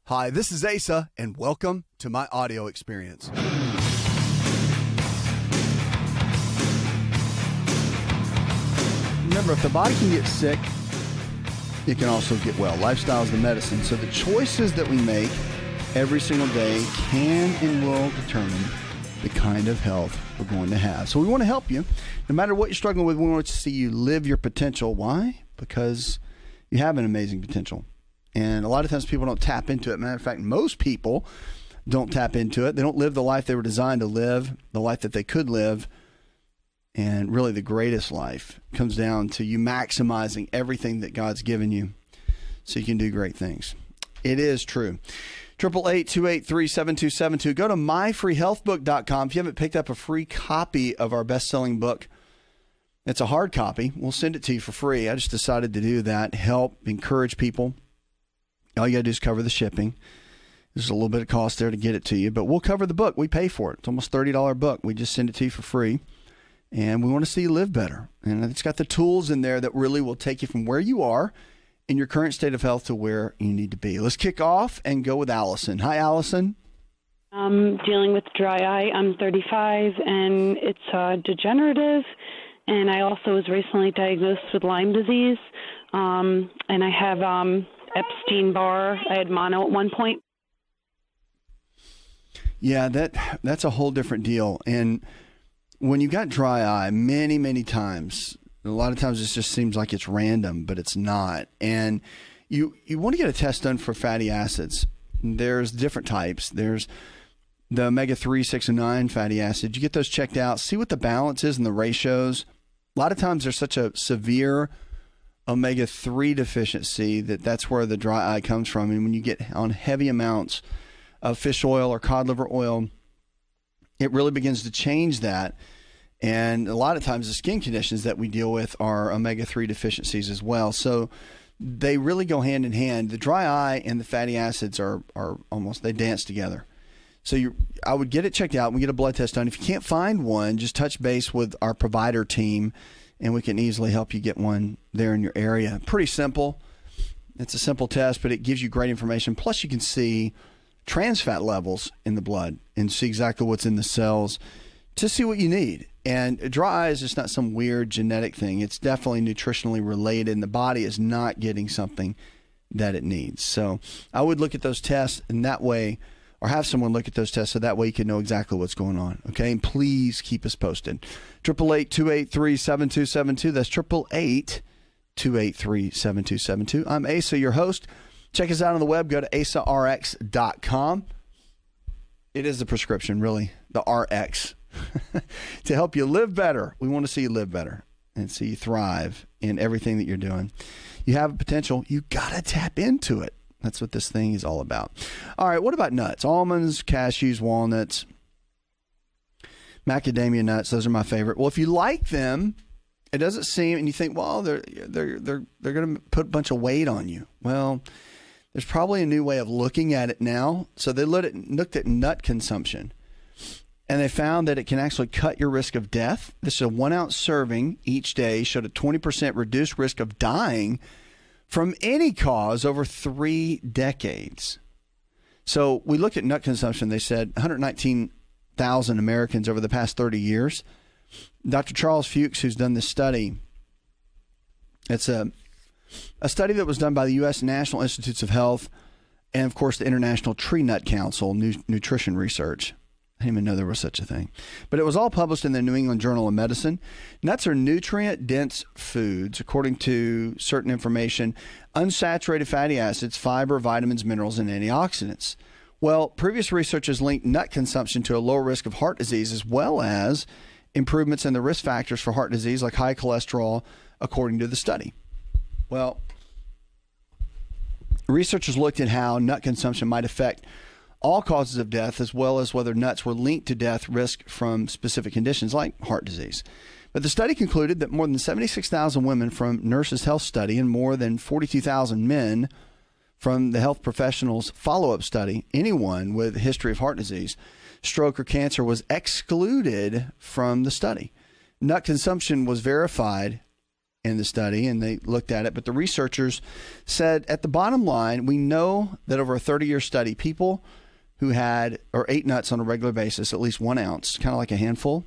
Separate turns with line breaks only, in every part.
Hi, this is Asa, and welcome to my audio experience. Remember, if the body can get sick, it can also get well. Lifestyle is the medicine. So the choices that we make every single day can and will determine the kind of health we're going to have. So we want to help you. No matter what you're struggling with, we want to see you live your potential. Why? Because you have an amazing potential. And a lot of times people don't tap into it. Matter of fact, most people don't tap into it. They don't live the life they were designed to live, the life that they could live. And really the greatest life comes down to you maximizing everything that God's given you so you can do great things. It is true. 888-283-7272. Go to myfreehealthbook.com. If you haven't picked up a free copy of our best-selling book, it's a hard copy. We'll send it to you for free. I just decided to do that, help, encourage people. All you got to do is cover the shipping. There's a little bit of cost there to get it to you, but we'll cover the book. We pay for it. It's almost a $30 book. We just send it to you for free, and we want to see you live better. And it's got the tools in there that really will take you from where you are in your current state of health to where you need to be. Let's kick off and go with Allison. Hi, Allison.
I'm dealing with dry eye. I'm 35, and it's degenerative, and I also was recently diagnosed with Lyme disease, and I have Epstein-Barr. I had mono at one point.
Yeah, that's a whole different deal. And when you got dry eye, many times, a lot of times it just seems like it's random, but it's not. And you want to get a test done for fatty acids. There's different types. There's the omega-3, 6, and 9 fatty acids. You get those checked out, see what the balance is and the ratios. A lot of times there's such a severe omega-3 deficiency that's where the dry eye comes from. And when you get on heavy amounts of fish oil or cod liver oil, it really begins to change that. And a lot of times the skin conditions that we deal with are omega-3 deficiencies as well. So they really go hand in hand. The dry eye and the fatty acids are almost, they dance together. So I would get it checked out and we get a blood test done. If you can't find one, just touch base with our provider team and we can easily help you get one there in your area. Pretty simple. It's a simple test, but it gives you great information. Plus, you can see trans fat levels in the blood and see exactly what's in the cells to see what you need. And dry eye is just not some weird genetic thing. It's definitely nutritionally related, and the body is not getting something that it needs. So I would look at those tests in that way, or have someone look at those tests so that way you can know exactly what's going on. Okay, and please keep us posted. 888-283-7272. That's 888-283-7272. I'm Asa, your host. Check us out on the web. Go to asarx.com. It is the prescription, really, the RX, to help you live better. We want to see you live better and see you thrive in everything that you're doing. You have a potential. You got to tap into it. That's what this thing is all about. All right, what about nuts? Almonds, cashews, walnuts, macadamia nuts. Those are my favorite. Well, if you like them, it doesn't seem, and you think, well, they're going to put a bunch of weight on you. Well, there's probably a new way of looking at it now. So they looked at nut consumption, and they found that it can actually cut your risk of death. This is a 1 ounce serving each day, showed a 20% reduced risk of dying from any cause over 3 decades. So we looked at nut consumption. They said 119,000 Americans over the past 30 years. Dr. Charles Fuchs, who's done this study, it's a study that was done by the U.S. National Institutes of Health and, of course, the International Tree Nut Council, Nutrition Research. I didn't even know there was such a thing. But it was all published in the New England Journal of Medicine. Nuts are nutrient-dense foods, according to certain information, unsaturated fatty acids, fiber, vitamins, minerals, and antioxidants. Well, previous research has linked nut consumption to a lower risk of heart disease, as well as improvements in the risk factors for heart disease, like high cholesterol, according to the study. Well, researchers looked at how nut consumption might affect all causes of death, as well as whether nuts were linked to death risk from specific conditions like heart disease. But the study concluded that more than 76,000 women from Nurses Health Study and more than 42,000 men from the Health Professionals Follow-Up Study, anyone with a history of heart disease, stroke, or cancer was excluded from the study. Nut consumption was verified in the study, and they looked at it. But the researchers said at the bottom line, we know that over a 30-year study, people who had or ate nuts on a regular basis, at least 1 ounce, kind of like a handful,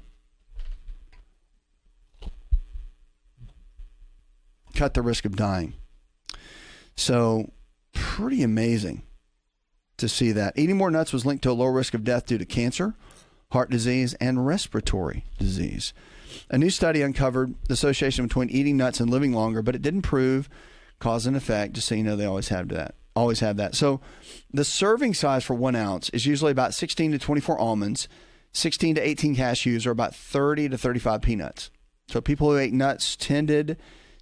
cut the risk of dying. So pretty amazing to see that. Eating more nuts was linked to a lower risk of death due to cancer, heart disease, and respiratory disease. A new study uncovered the association between eating nuts and living longer, but it didn't prove cause and effect. Just so you know, they always have that. So the serving size for 1 ounce is usually about 16 to 24 almonds, 16 to 18 cashews, or about 30 to 35 peanuts. So people who ate nuts tended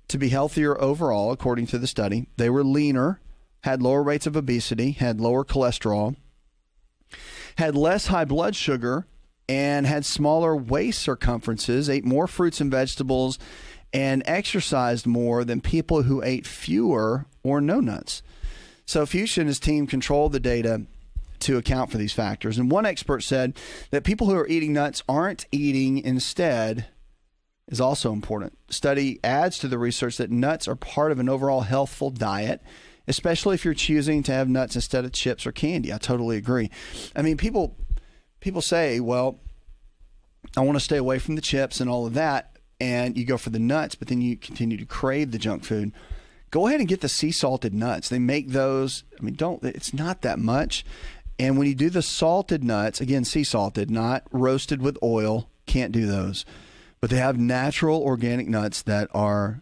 to be healthier overall, according to the study. They were leaner, had lower rates of obesity, had lower cholesterol, had less high blood sugar, and had smaller waist circumferences, ate more fruits and vegetables, and exercised more than people who ate fewer or no nuts. So Fuchs and his team controlled the data to account for these factors. And one expert said that people who are eating nuts aren't eating instead is also important. The study adds to the research that nuts are part of an overall healthful diet, especially if you're choosing to have nuts instead of chips or candy. I totally agree. I mean, people say, well, I want to stay away from the chips and all of that, and you go for the nuts, but then you continue to crave the junk food. Go ahead and get the sea salted nuts. They make those. I mean, it's not that much. And when you do the salted nuts, again, sea salted, not roasted with oil, can't do those. But they have natural organic nuts that are,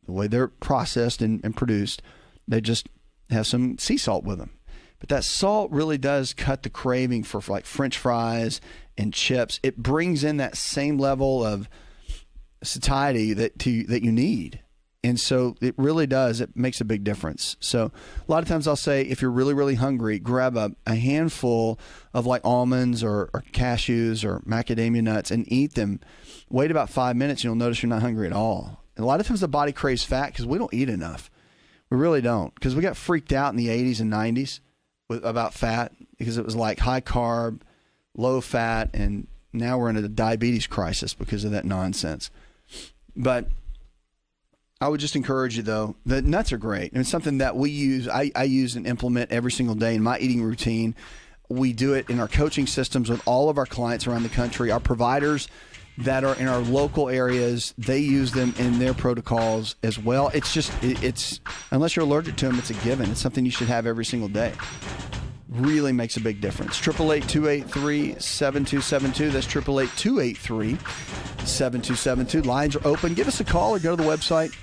the way they're processed and produced, they just have some sea salt with them. But that salt really does cut the craving for like French fries and chips. It brings in that same level of satiety that you need. And so it really does. It makes a big difference. So a lot of times I'll say, if you're really, really hungry, grab a handful of like almonds or cashews or macadamia nuts and eat them. Wait about 5 minutes, and you'll notice you're not hungry at all. And a lot of times the body craves fat because we don't eat enough. We really don't, because we got freaked out in the 80s and 90s about fat because it was like high carb, low fat, and now we're in a diabetes crisis because of that nonsense. But I would just encourage you, though, the nuts are great. And it's something that we use, I use and implement every single day in my eating routine. We do it in our coaching systems with all of our clients around the country. Our providers that are in our local areas, they use them in their protocols as well. It's just, it's unless you're allergic to them, it's a given. It's something you should have every single day. Really makes a big difference. 888-283-7272. That's 888-283-7272. Lines are open. Give us a call or go to the website.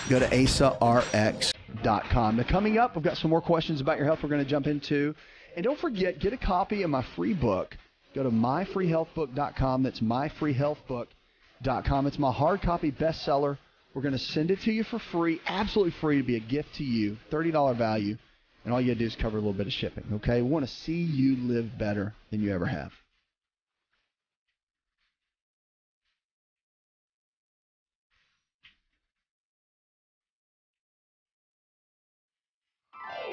Go to asarx.com. Now, coming up, we've got some more questions about your health we're going to jump into. And don't forget, get a copy of my free book. Go to myfreehealthbook.com. That's myfreehealthbook.com. It's my hard copy bestseller. We're going to send it to you for free, absolutely free, to be a gift to you, $30 value. And all you got to do is cover a little bit of shipping, okay? We want to see you live better than you ever have.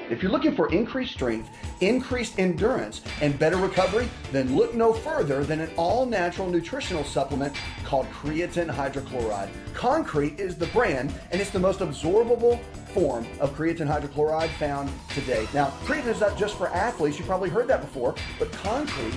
If you're looking for increased strength, increased endurance, and better recovery, then look no further than an all-natural nutritional supplement called creatine hydrochloride. Concrete is the brand, and it's the most absorbable form of creatine hydrochloride found today. Now, creatine is not just for athletes. You've probably heard that before, but creatine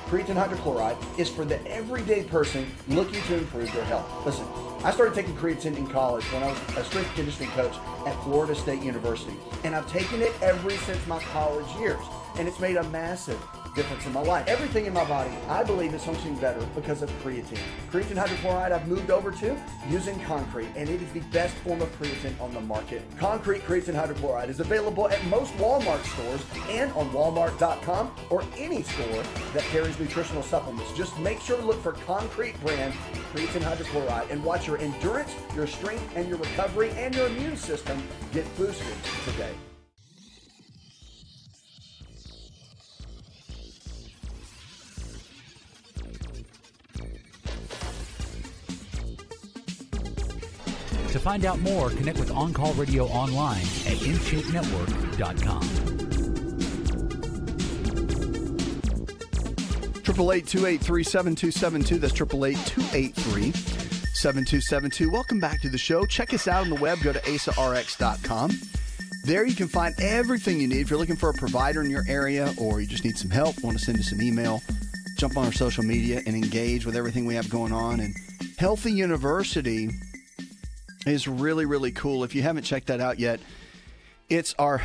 hydrochloride is for the everyday person looking to improve their health. Listen, I started taking creatine in college when I was a strength and conditioning coach at Florida State University, and I've taken it ever since my college years, and it's made a massive difference in my life. Everything in my body, I believe, is functioning better because of creatine. Creatine hydrochloride I've moved over to using Concrete, and it is the best form of creatine on the market. Concrete creatine hydrochloride is available at most Walmart stores and on walmart.com or any store that carries nutritional supplements. Just make sure to look for Concrete brand creatine hydrochloride and watch your endurance, your strength, and your recovery and your immune system get boosted today.
To find out more, connect with On Call Radio online at InShapeNetwork.com. 888-283-7272. That's 888-283-7272.
888-727-7272. Welcome back to the show. Check us out on the web. Go to asarx.com. There you can find everything you need. If you're looking for a provider in your area or you just need some help, want to send us an email, jump on our social media and engage with everything we have going on. And Healthy University is really, really cool. If you haven't checked that out yet, it's our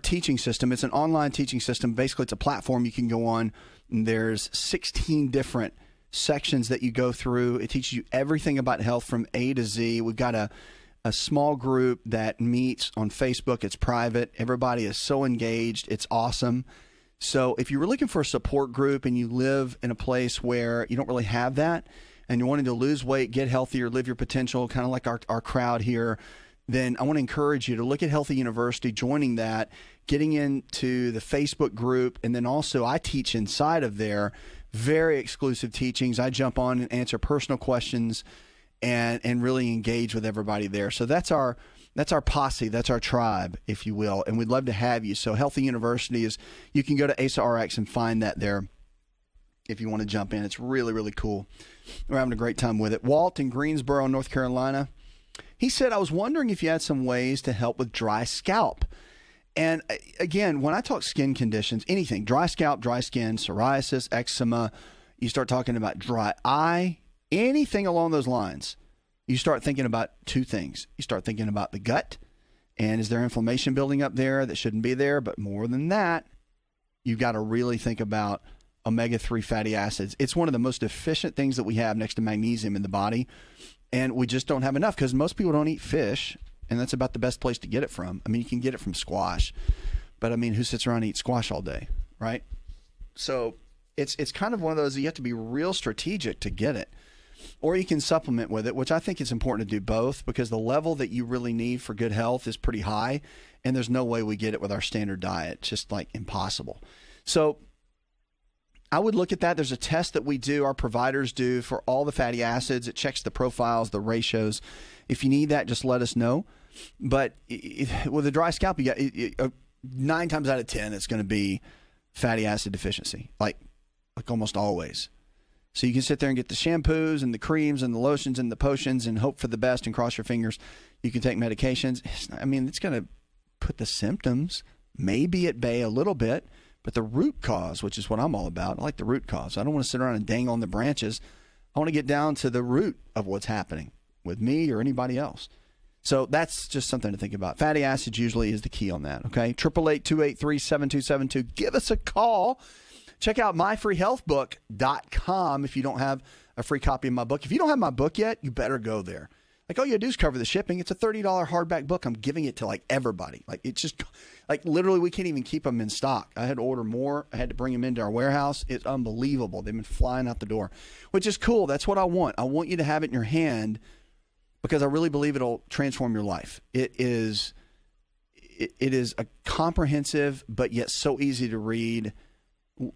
teaching system. It's an online teaching system. Basically, it's a platform you can go on. And there's 16 different sections that you go through. It teaches you everything about health from A to Z. We've got a small group that meets on Facebook. It's private. Everybody is so engaged. It's awesome. So if you're looking for a support group and you live in a place where you don't really have that and you're wanting to lose weight, get healthier, live your potential, kind of like our crowd here, then I want to encourage you to look at Healthy University, joining that, getting into the Facebook group, and then also I teach inside of there, very exclusive teachings. I jump on and answer personal questions and really engage with everybody there. So that's our posse, that's our tribe, if you will, and we'd love to have you. So Healthy University is, you can go to ASARX and find that there if you want to jump in. It's really, really cool. We're having a great time with it. Walt in Greensboro, North Carolina, he said, I was wondering if you had some ways to help with dry scalp. And again, when I talk skin conditions, anything, dry scalp, dry skin, psoriasis, eczema, you start talking about dry eye, anything along those lines, you start thinking about two things. You start thinking about the gut, and is there inflammation building up there that shouldn't be there? But more than that, you've got to really think about omega-3 fatty acids. It's one of the most efficient things that we have next to magnesium in the body, and we just don't have enough because most people don't eat fish, and that's about the best place to get it from. I mean, you can get it from squash, but I mean, who sits around and eats squash all day, right? So it's kind of one of those that you have to be real strategic to get it. Or you can supplement with it, which I think it's important to do both because the level that you really need for good health is pretty high, and there's no way we get it with our standard diet. It's just like impossible. So I would look at that. There's a test that we do, our providers do, for all the fatty acids. It checks the profiles, the ratios. If you need that, just let us know. But with a dry scalp, you got 9 times out of 10, it's going to be fatty acid deficiency, like almost always. So you can sit there and get the shampoos and the creams and the lotions and the potions and hope for the best and cross your fingers. You can take medications. It's going to put the symptoms maybe at bay a little bit, but the root cause, which is what I'm all about, I like the root cause. I don't want to sit around and dangle on the branches. I want to get down to the root of what's happening with me or anybody else. So that's just something to think about. Fatty acids usually is the key on that, okay? 888-283-7272. Give us a call. Check out myfreehealthbook.com if you don't have a free copy of my book. If you don't have my book yet, you better go there. Like, all you do is cover the shipping. It's a $30 hardback book. I'm giving it to, like, everybody. Like, it's just, like, literally we can't even keep them in stock. I had to order more. I had to bring them into our warehouse. It's unbelievable. They've been flying out the door, which is cool. That's what I want. I want you to have it in your hand because I really believe it'll transform your life. It is a comprehensive but yet so easy to read.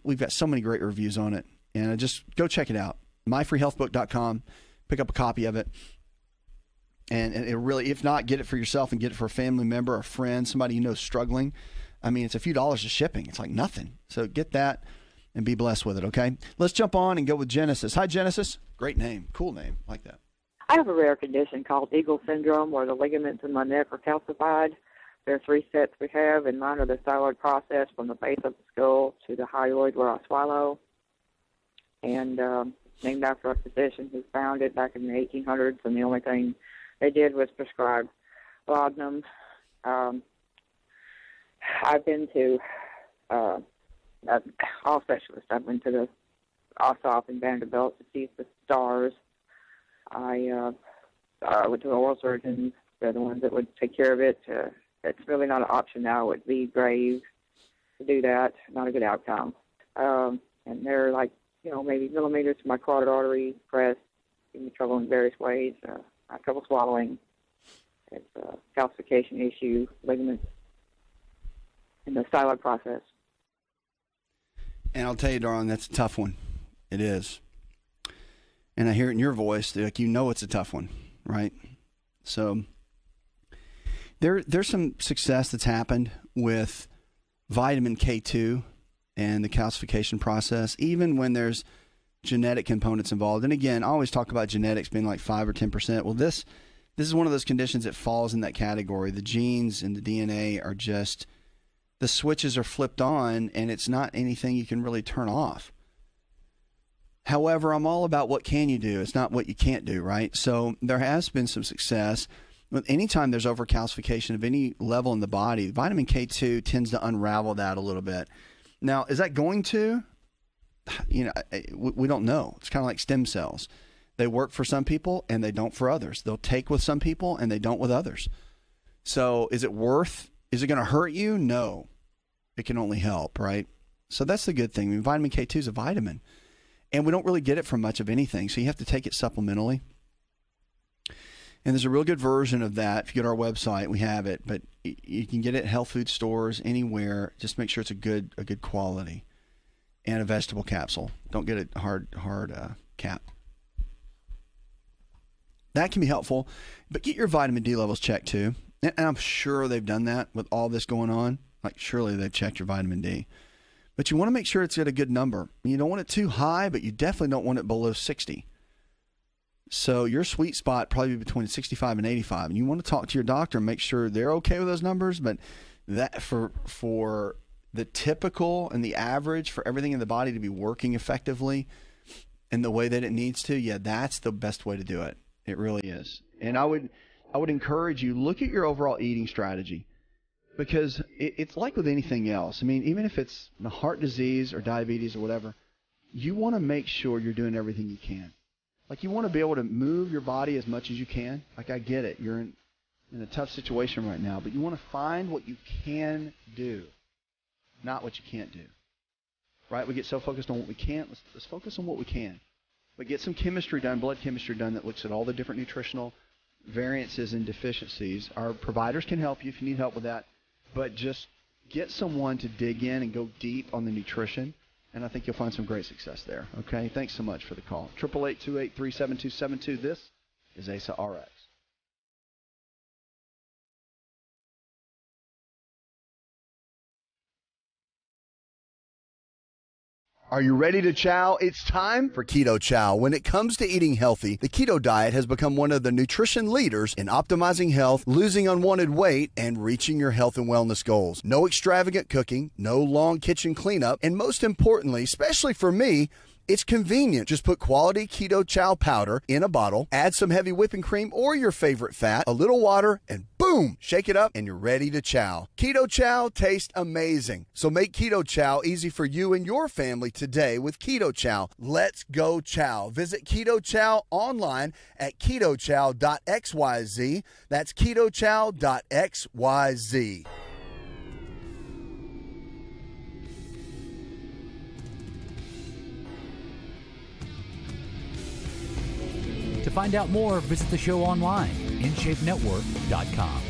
We've got so many great reviews on it, and just go check it out. myfreehealthbook.com. Pick up a copy of it, and it really, if not, get it for yourself and get it for a family member, a friend, somebody you know struggling. I mean, it's a few dollars of shipping. It's like nothing. So get that and be blessed with it, okay? Let's jump on and go with Genesis. Hi, Genesis. Great name. Cool name. Like that.
I have a rare condition called Eagle syndrome where the ligaments in my neck are calcified. There are 3 sets we have, and mine are the thyroid process from the base of the skull to the hyoid where I swallow. And named after a physician who found it back in the 1800s, and the only thing they did was prescribe laudanum. I've been to all specialists. I've been to the Ossoff and Vanderbilt to see the stars. I went to the oral surgeons. They're the ones that would take care of it. It's really not an option now. It would be grave to do that. Not a good outcome. And they're like, maybe millimeters to my carotid artery, pressed, give me trouble in various ways. I have trouble swallowing. It's a calcification issue, ligaments in the thyroid process.
And I'll tell you, darling, that's a tough one. It is. And I hear it in your voice, like it's a tough one, right? So there's some success that's happened with vitamin K2 and the calcification process, even when there's genetic components involved. And again, I always talk about genetics being like 5 or 10%. Well, this is one of those conditions that falls in that category. The genes and the DNA are just, the switches are flipped on, and it's not anything you can really turn off. However, I'm all about what can you do. It's not what you can't do, right? So there has been some success. Anytime there's overcalcification of any level in the body, vitamin K2 tends to unravel that a little bit. Now, is that going to? We don't know. It's kind of like stem cells. They work for some people and they don't for others. They'll take with some people and they don't with others. So is it going to hurt you? No. It can only help, right? So that's the good thing. I mean, vitamin K2 is a vitamin, and we don't really get it from much of anything. So you have to take it supplementally. And there's a real good version of that. If you go to our website, we have it, but you can get it at health food stores, anywhere. Just make sure it's a good quality. And a vegetable capsule. Don't get a hard cap. That can be helpful, but get your vitamin D levels checked too. And I'm sure they've done that with all this going on. Like, surely they've checked your vitamin D. But you want to make sure it's at a good number. You don't want it too high, but you definitely don't want it below 60. So your sweet spot probably between 65 and 85. And you want to talk to your doctor and make sure they're okay with those numbers. But that for the typical and the average, for everything in the body to be working effectively in the way that it needs to, yeah, that's the best way to do it. It really is. And I would encourage you, look at your overall eating strategy, because it's like with anything else. I mean, even if it's heart disease or diabetes or whatever, you want to make sure you're doing everything you can. Like, you want to be able to move your body as much as you can. Like, I get it. You're in a tough situation right now, but you want to find what you can do, not what you can't do. Right? We get so focused on what we can't. Let's focus on what we can. But get some chemistry done, blood chemistry done, that looks at all the different nutritional variances and deficiencies. Our providers can help you if you need help with that. But just get someone to dig in and go deep on the nutrition, and I think you'll find some great success there. Okay? Thanks so much for the call. 888-283-7272. This is ASA RX. Are you ready to chow? It's time for Keto Chow. When it comes to eating healthy, the keto diet has become one of the nutrition leaders in optimizing health, losing unwanted weight, and reaching your health and wellness goals. No extravagant cooking, no long kitchen cleanup, and most importantly, especially for me, it's convenient. Just put quality Keto Chow powder in a bottle, add some heavy whipping cream or your favorite fat, a little water, and boom, shake it up and you're ready to chow. Keto Chow tastes amazing. So make Keto Chow easy for you and your family today with Keto Chow. Let's go chow. Visit Keto Chow online at ketochow.xyz. That's ketochow.xyz.
To find out more, visit the show online, InShapeNetwork.com.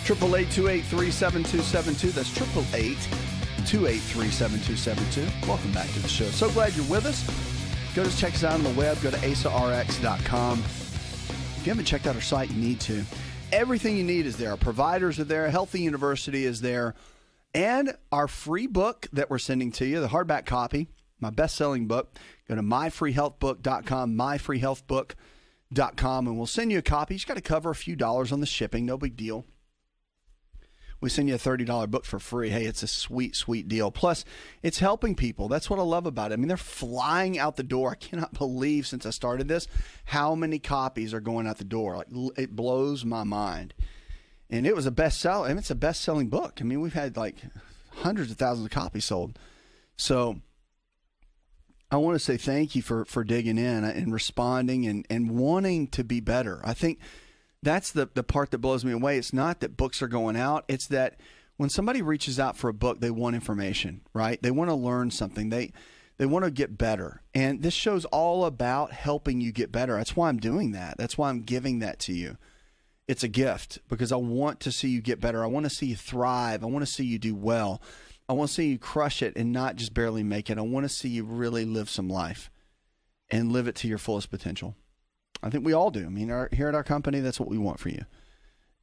Triple 888-283-7272. That's 888-283-7272. Welcome back to the show. So glad you're with us. Go to check us out on the web. Go to asarx.com. If you haven't checked out our site, you need to. Everything you need is there. Our providers are there. Healthy University is there. And our free book that we're sending to you, the hardback copy, my best-selling book. Go to myfreehealthbook.com, myfreehealthbook.com, and we'll send you a copy. You just got to cover a few dollars on the shipping. No big deal. We send you a $30 book for free. Hey, it's a sweet, sweet deal. Plus, it's helping people. That's what I love about it. I mean, they're flying out the door. I cannot believe, since I started this, how many copies are going out the door. Like, it blows my mind. And it was a bestseller. I mean, it's a best-selling book. I mean, we've had like hundreds of thousands of copies sold. So I want to say thank you for digging in and responding and wanting to be better. I think that's the part that blows me away. It's not that books are going out. It's that when somebody reaches out for a book, they want information, right? They want to learn something. They want to get better. And this show's all about helping you get better. That's why I'm doing that. That's why I'm giving that to you. It's a gift because I want to see you get better. I want to see you thrive. I want to see you do well. I want to see you crush it and not just barely make it. I want to see you really live some life and live it to your fullest potential. I think we all do. I mean, here at our company, that's what we want for you.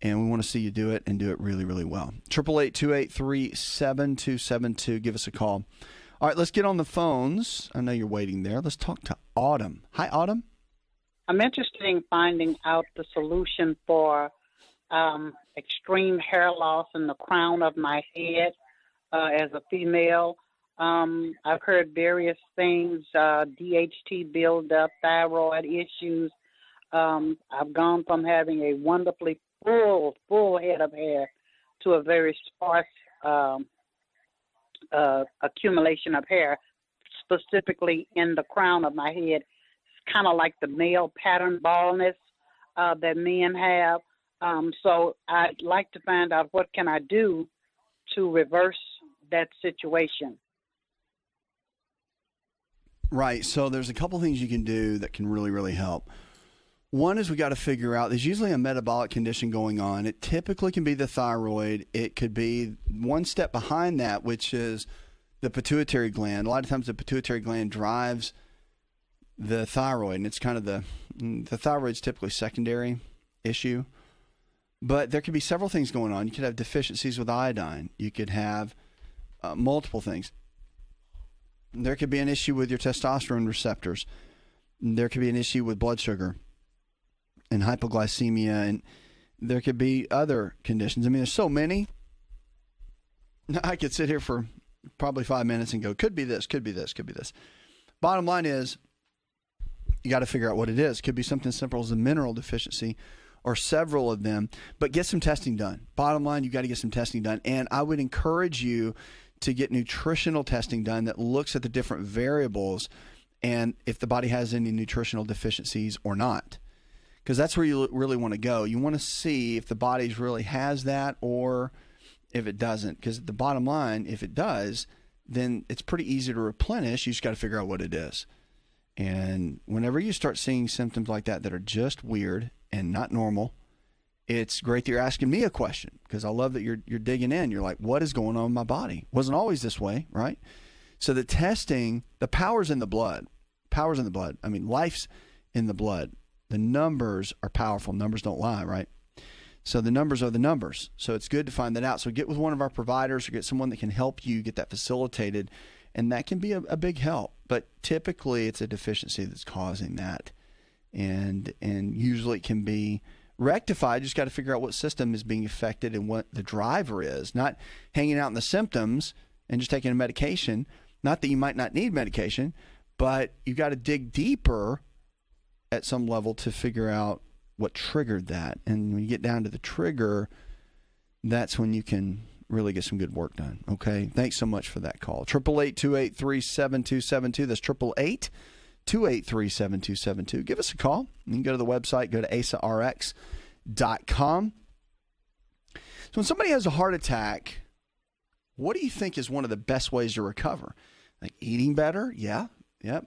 And we want to see you do it and do it really, really well. 888-283-7272. Give us a call. All right, let's get on the phones. I know you're waiting there. Let's talk to Autumn. Hi, Autumn.
I'm interested in finding out the solution for extreme hair loss in the crown of my head as a female. I've heard various things, DHT buildup, thyroid issues. I've gone from having a wonderfully full head of hair to a very sparse accumulation of hair, specifically in the crown of my head. It's kind of like the male pattern baldness that men have. So I'd like to find out what can I do to reverse that situation.
Right. So there's a couple things you can do that can really, really help. One is we got to figure out there's usually a metabolic condition going on. It typically can be the thyroid. It could be one step behind that, which is the pituitary gland. A lot of times the pituitary gland drives the thyroid, and it's kind of the thyroid's typically secondary issue. But there could be several things going on. You could have deficiencies with iodine. You could have multiple things. There could be an issue with your testosterone receptors. There could be an issue with blood sugar and hypoglycemia, and there could be other conditions. I mean, there's so many. I could sit here for probably 5 minutes and go, could be this, could be this, could be this. Bottom line is, you got to figure out what it is. It could be something as simple as a mineral deficiency or several of them, but get some testing done. Bottom line, you got to get some testing done. And I would encourage you to get nutritional testing done that looks at the different variables and if the body has any nutritional deficiencies or not. Because that's where you really want to go. You want to see if the body really has that or if it doesn't. Because the bottom line, if it does, then it's pretty easy to replenish. You just got to figure out what it is. And whenever you start seeing symptoms like that are just weird and not normal, it's great that you're asking me a question, because I love that you're digging in. You're like, what is going on in my body? It wasn't always this way, right? So the testing, the power's in the blood. Power's in the blood. I mean, life's in the blood. The numbers are powerful. Numbers don't lie, right? So the numbers are the numbers. So it's good to find that out. So get with one of our providers or get someone that can help you get that facilitated, and that can be a big help. But typically it's a deficiency that's causing that. And usually it can be rectified. You just got to figure out what system is being affected and what the driver is. Not hanging out in the symptoms and just taking a medication. Not that you might not need medication, but you got to dig deeper at some level to figure out what triggered that. And when you get down to the trigger, that's when you can really get some good work done. Okay. Thanks so much for that call. 888-283-7272. That's 888-283-7272. Give us a call. You can go to the website, go to asarx.com. So when somebody has a heart attack, what do you think is one of the best ways to recover? Like eating better? Yeah.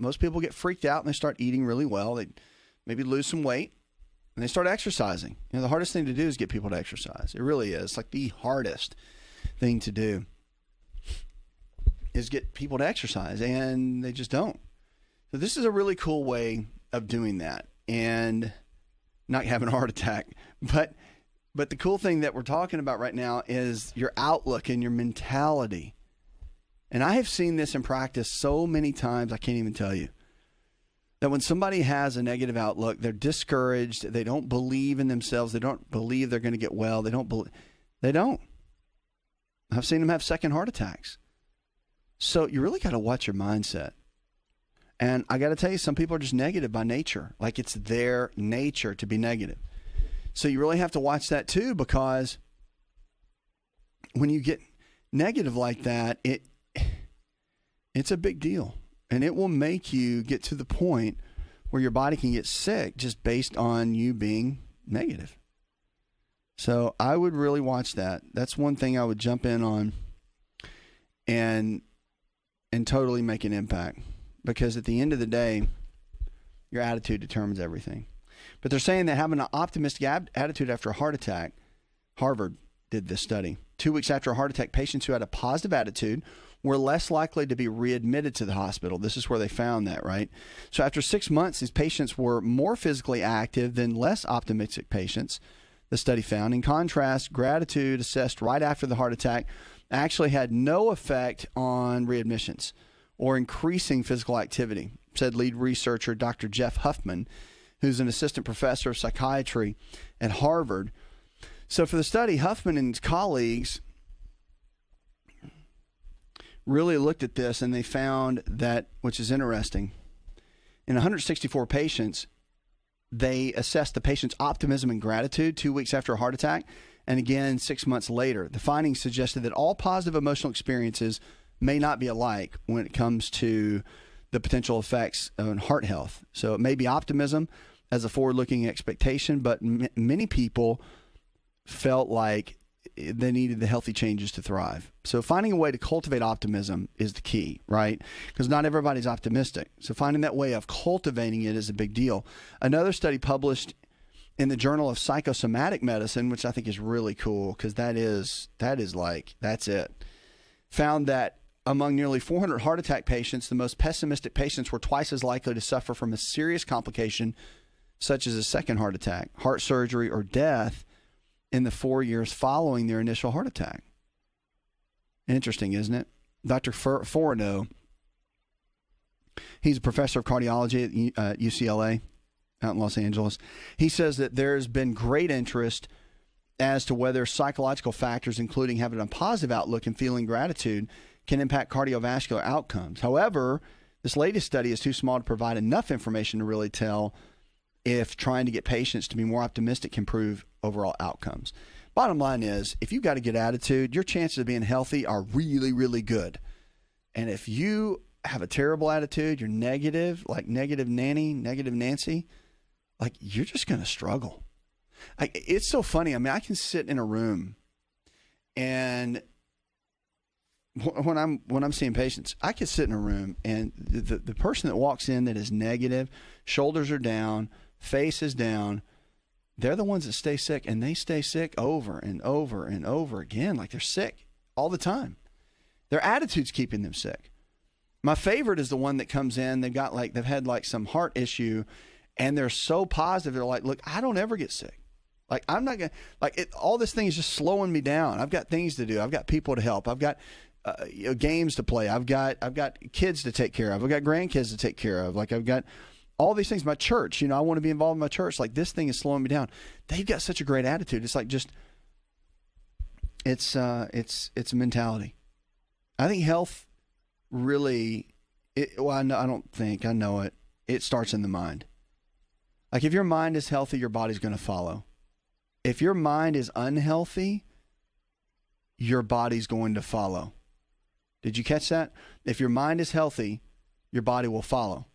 Most people get freaked out and they start eating really well. They maybe lose some weight and they start exercising. You know, the hardest thing to do is get people to exercise. It really is. It's like the hardest thing to do is get people to exercise, and they just don't. So this is a really cool way of doing that and not having a heart attack. But the cool thing that we're talking about right now is your outlook and your mentality. And I have seen this in practice so many times, I can't even tell you. That when somebody has a negative outlook, they're discouraged, they don't believe in themselves, they don't believe they're going to get well, they don't. I've seen them have second heart attacks. So you really got to watch your mindset. And I got to tell you, some people are just negative by nature. Like it's their nature to be negative. So you really have to watch that too, because when you get negative like that, it's a big deal. And it will make you get to the point where your body can get sick just based on you being negative. So I would really watch that. That's one thing I would jump in on and totally make an impact. Because at the end of the day, your attitude determines everything. But they're saying that having an optimistic attitude after a heart attack, Harvard did this study. 2 weeks after a heart attack, patients who had a positive attitude were less likely to be readmitted to the hospital. This is where they found that, right? So after 6 months, these patients were more physically active than less optimistic patients. the study found. In contrast, gratitude assessed right after the heart attack actually had no effect on readmissions or increasing physical activity, said lead researcher Dr. Jeff Huffman, who's an assistant professor of psychiatry at Harvard. So for the study, Huffman and his colleagues really looked at this, and they found that, which is interesting, in 164 patients, they assessed the patient's optimism and gratitude 2 weeks after a heart attack, and again 6 months later. The findings suggested that all positive emotional experiences may not be alike when it comes to the potential effects on heart health. So it may be optimism as a forward-looking expectation, but many people felt like they needed the healthy changes to thrive. So finding a way to cultivate optimism is the key, right? Because not everybody's optimistic. So finding that way of cultivating it is a big deal. Another study published in the Journal of Psychosomatic Medicine, which I think is really cool because that's it, found that among nearly 400 heart attack patients, the most pessimistic patients were twice as likely to suffer from a serious complication such as a second heart attack, heart surgery, or death in the 4 years following their initial heart attack. Interesting, isn't it? Dr. Forno, he's a professor of cardiology at UCLA out in Los Angeles. He says that there's been great interest as to whether psychological factors, including having a positive outlook and feeling gratitude, can impact cardiovascular outcomes. However, this latest study is too small to provide enough information to really tell if trying to get patients to be more optimistic can improve overall outcomes. Bottom line is, if you've got a good attitude, your chances of being healthy are really, really good. And if you have a terrible attitude, you're negative, like negative Nanny, negative Nancy, like you're just going to struggle. It's so funny. I mean, I can sit in a room and when I'm seeing patients, I can sit in a room and the person that walks in that is negative, shoulders are down, face is down, they're the ones that stay sick, and they stay sick over and over and over again, like they're sick all the time. Their attitude's keeping them sick. My favorite is the one that comes in, they've had like some heart issue, and they're so positive. They're like, look, I don't ever get sick. Like, I'm not going to, all this thing is just slowing me down. I've got things to do. I've got people to help. I've got games to play. I've got kids to take care of. I've got grandkids to take care of. Like, I've got all these things. My church, I want to be involved in my church. Like, this thing is slowing me down. They've got such a great attitude. It's like it's a mentality. I think health really, I know it. It starts in the mind. Like, if your mind is healthy, your body's going to follow. If your mind is unhealthy, your body's going to follow. Did you catch that? If your mind is healthy, your body will follow.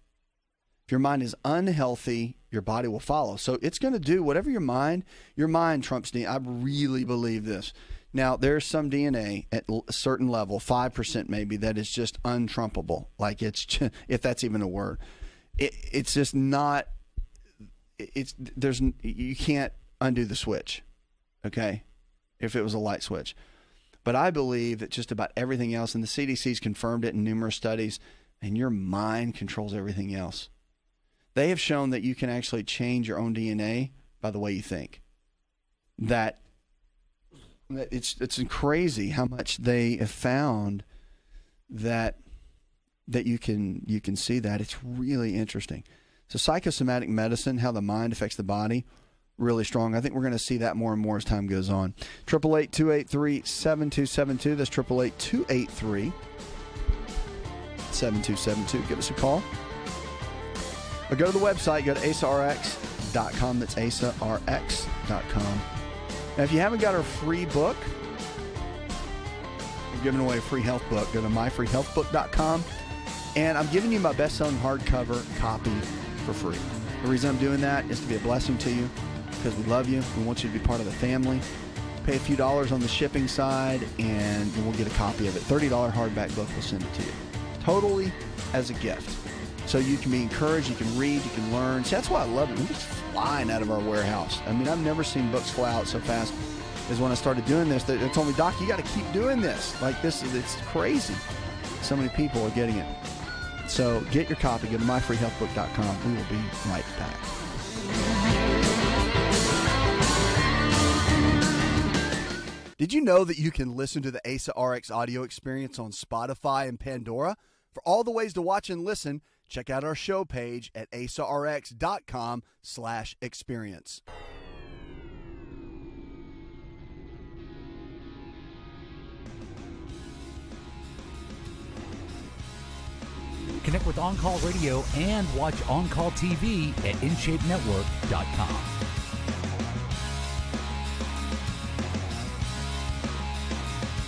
If your mind is unhealthy, your body will follow. So it's going to do whatever your mind trumps DNA. I really believe this. Now, there's some DNA at a certain level, 5% maybe, that is just untrumpable. Like, it's just, if that's even a word. It's just not, you can't undo the switch, okay, if it was a light switch. But I believe that just about everything else, and the CDC's confirmed it in numerous studies, and your mind controls everything else. They have shown that you can actually change your own DNA by the way you think. That it's crazy how much they have found that you can see that. It's really interesting. So psychosomatic medicine, how the mind affects the body, really strong. I think we're going to see that more and more as time goes on. 888-283-7272. That's 888-283-7272. Give us a call. Or go to the website. Go to asarx.com. That's asarx.com. Now, if you haven't got our free book, we're giving away a free health book. Go to myfreehealthbook.com. And I'm giving you my best-selling hardcover copy for free. The reason I'm doing that is to be a blessing to you, because we love you. We want you to be part of the family. Pay a few dollars on the shipping side, and we'll get a copy of it. $30 hardback book. We'll send it to you. Totally as a gift. So you can be encouraged, you can read, you can learn. See, that's why I love it. We're just flying out of our warehouse. I mean, I've never seen books fly out so fast as when I started doing this. They told me, Doc, you got to keep doing this. Like, it's crazy. So many people are getting it. So get your copy. Go to myfreehealthbook.com. We will be right back. Did you know that you can listen to the ASA RX audio experience on Spotify and Pandora? For all the ways to watch and listen, check out our show page at asarx.com/experience.
Connect with On Call Radio and watch On Call TV at InShapeNetwork.com.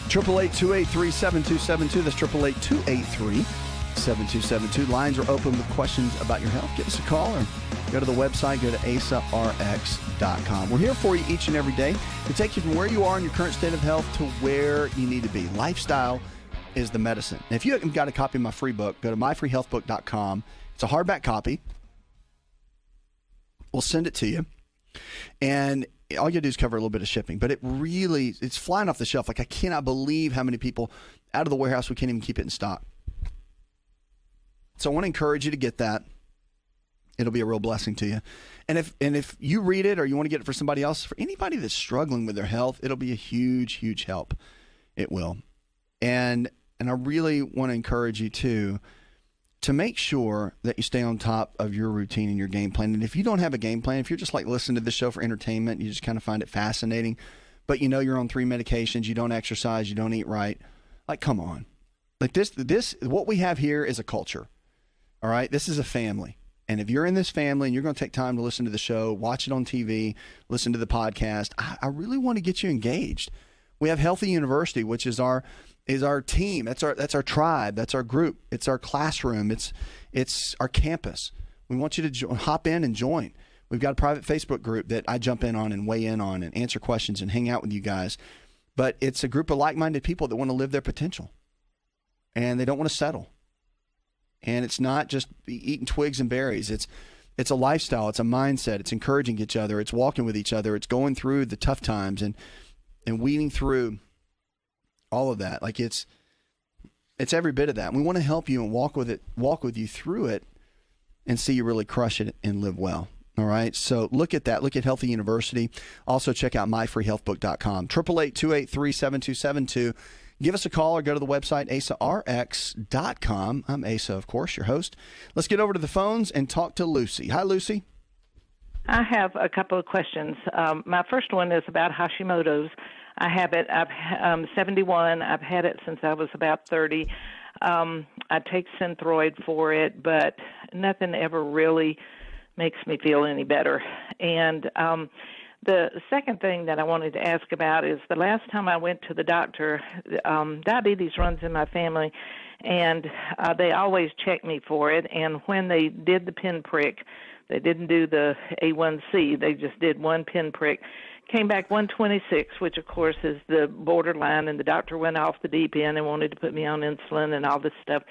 Triple 828-37272. That's 888-283-7272. Lines are open with questions about your health. Give us a call or go to the website. Go to asarx.com. We're here for you each and every day to take you from where you are in your current state of health to where you need to be. Lifestyle is the medicine. And if you haven't got a copy of my free book, go to myfreehealthbook.com. It's a hardback copy. We'll send it to you. And all you gotta do is cover a little bit of shipping. But it's flying off the shelf. Like, I cannot believe how many people out of the warehouse, we can't even keep it in stock. So I want to encourage you to get that. It'll be a real blessing to you. And if you read it or you want to get it for somebody else, for anybody that's struggling with their health, it'll be a huge, huge help. It will. And I really want to encourage you to make sure that you stay on top of your routine and your game plan. And if you don't have a game plan, if you're just like listening to this show for entertainment, you just kind of find it fascinating, but you know you're on 3 medications, you don't exercise, you don't eat right, like, come on. Like this, what we have here is a culture, all right? This is a family. And if you're in this family and you're going to take time to listen to the show, watch it on TV, listen to the podcast, I really want to get you engaged. We have Healthy University, which is our team. That's our tribe. That's our group. It's our classroom. It's our campus. We want you to hop in and join. We've got a private Facebook group that I jump in on and weigh in on and answer questions and hang out with you guys. But it's a group of like-minded people that want to live their potential, and they don't want to settle. And it's not just eating twigs and berries. It's a lifestyle. It's a mindset. It's encouraging each other. It's walking with each other. It's going through the tough times and weeding through all of that. Like, it's every bit of that. And we want to help you and walk with you through it and see you really crush it and live well. All right. So look at that. Look at Healthy University. Also check out myfreehealthbook.com. 888-283-7272. Give us a call or go to the website, asarx.com. I'm Asa, of course, your host. Let's get over to the phones and talk to Lucy. Hi, Lucy.
I have a couple of questions. My first one is about Hashimoto's. I have it. I'm 71. I've had it since I was about 30. I take Synthroid for it, but nothing ever really makes me feel any better. And the second thing that I wanted to ask about is the last time I went to the doctor, diabetes runs in my family, and they always check me for it. And when they did the pinprick, they didn't do the A1C. They just did one pinprick. Came back 126, which, of course, is the borderline, and the doctor went off the deep end and wanted to put me on insulin and all this stuff.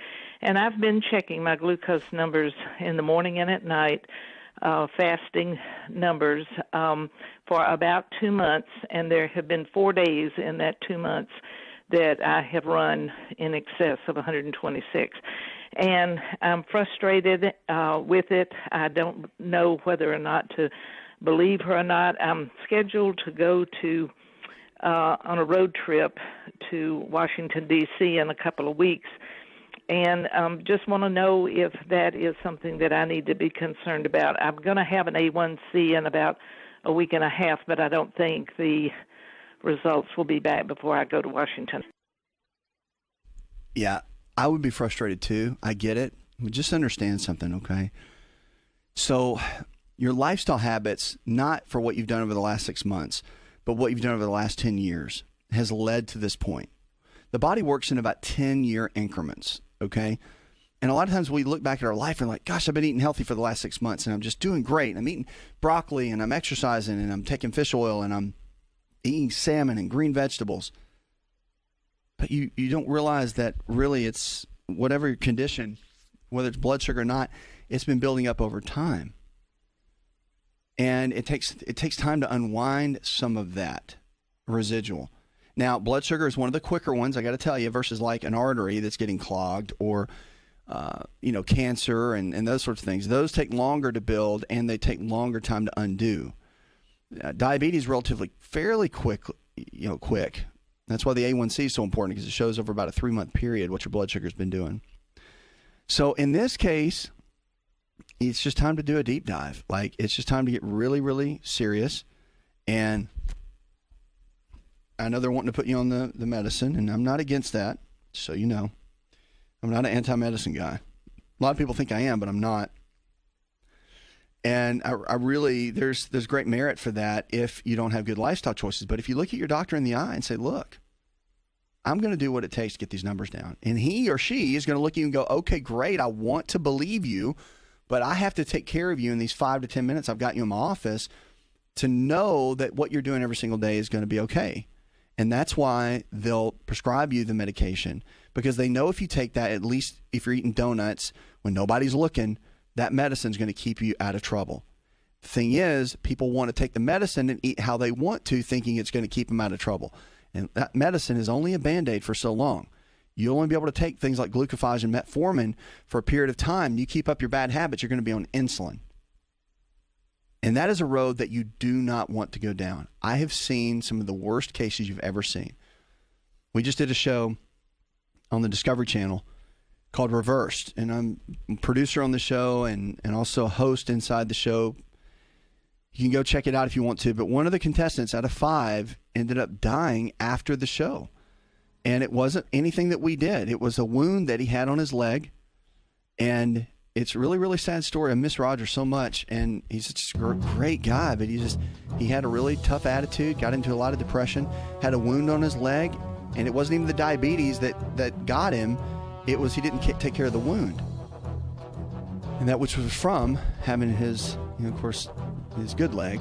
And I've been checking my glucose numbers in the morning and at night, fasting numbers, for about 2 months, and there have been 4 days in that 2 months that I have run in excess of 126. And I'm frustrated with it. I don't know whether or not to believe her or not. I'm scheduled to go to on a road trip to Washington, D.C. in a couple of weeks, and just want to know if that is something that I need to be concerned about. I'm going to have an A1C in about a week and a half, but I don't think the results will be back before I go to Washington.
Yeah, I would be frustrated too. I get it. Just understand something, okay? So your lifestyle habits, not for what you've done over the last 6 months, but what you've done over the last 10 years, has led to this point. The body works in about 10-year increments, okay? And a lot of times we look back at our life and like, gosh, I've been eating healthy for the last 6 months, and I'm just doing great. I'm eating broccoli, and I'm exercising, and I'm taking fish oil, and I'm eating salmon and green vegetables. But you don't realize that really it's whatever your condition, whether it's blood sugar or not, it's been building up over time. And it takes time to unwind some of that residual. Now, blood sugar is one of the quicker ones, I got to tell you, versus like an artery that's getting clogged or, cancer and those sorts of things. Those take longer to build, and they take longer time to undo. Diabetes relatively fairly quick quick. That's why the A1C is so important, because it shows over about a 3-month period what your blood sugar's been doing. So in this case, it's just time to do a deep dive. Like, it's just time to get really, really serious. And I know they're wanting to put you on the medicine, and I'm not against that, so you know. I'm not an anti-medicine guy. A lot of people think I am, but I'm not. And I really, there's great merit for that if you don't have good lifestyle choices. But if you look at your doctor in the eye and say, look, I'm going to do what it takes to get these numbers down. And he or she is going to look at you and go, okay, great, I want to believe you, but I have to take care of you in these 5 to 10 minutes I've got you in my office to know that what you're doing every single day is going to be okay. And that's why they'll prescribe you the medication, because they know if you take that, at least if you're eating donuts when nobody's looking, that medicine is going to keep you out of trouble. The thing is, people want to take the medicine and eat how they want to, thinking it's going to keep them out of trouble. And that medicine is only a Band-Aid for so long. You'll only be able to take things like glucophage and metformin for a period of time. You keep up your bad habits, you're going to be on insulin. And that is a road that you do not want to go down. I have seen some of the worst cases you've ever seen. We just did a show on the Discovery Channel called Reversed, and I'm a producer on the show and also a host inside the show. You can go check it out if you want to, but one of the contestants out of 5 ended up dying after the show. And it wasn't anything that we did. It was a wound that he had on his leg, and it's a really, really sad story. I miss Roger so much, and he's such a great guy, but he had a really tough attitude, got into a lot of depression, had a wound on his leg, and it wasn't even the diabetes that got him. It was he didn't take care of the wound. And that which was from having his, of course, his good leg.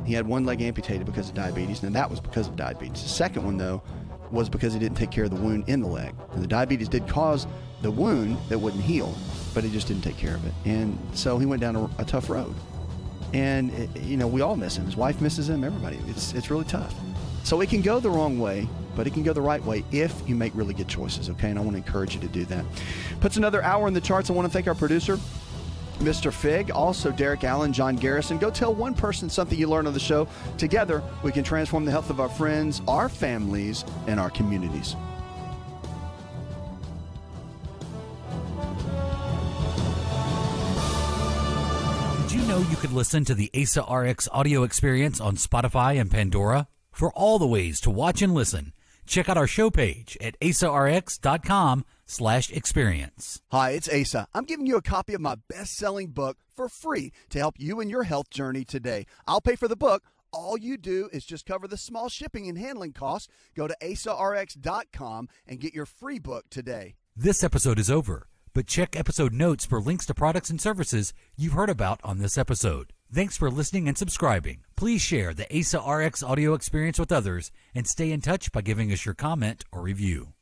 He had one leg amputated because of diabetes, and that was because of diabetes. The second one, though, was because he didn't take care of the wound in the leg. And the diabetes did cause the wound that wouldn't heal, but he just didn't take care of it. And so he went down a tough road. And, we all miss him. His wife misses him, everybody. It's really tough. So it can go the wrong way, but it can go the right way if you make really good choices, okay? And I want to encourage you to do that. Puts another hour in the charts. I want to thank our producer, Mr. Fig, also Derek Allen, John Garrison. Go tell one person something you learned on the show. Together, we can transform the health of our friends, our families, and our communities.
Did you know you could listen to the ASA RX audio experience on Spotify and Pandora? For all the ways to watch and listen, check out our show page at asarx.com/experience.
Hi, it's Asa. I'm giving you a copy of my best-selling book for free to help you in your health journey today. I'll pay for the book. All you do is just cover the small shipping and handling costs. Go to asarx.com and get your free book today.
This episode is over, but check episode notes for links to products and services you've heard about on this episode. Thanks for listening and subscribing. Please share the ASA RX audio experience with others and stay in touch by giving us your comment or review.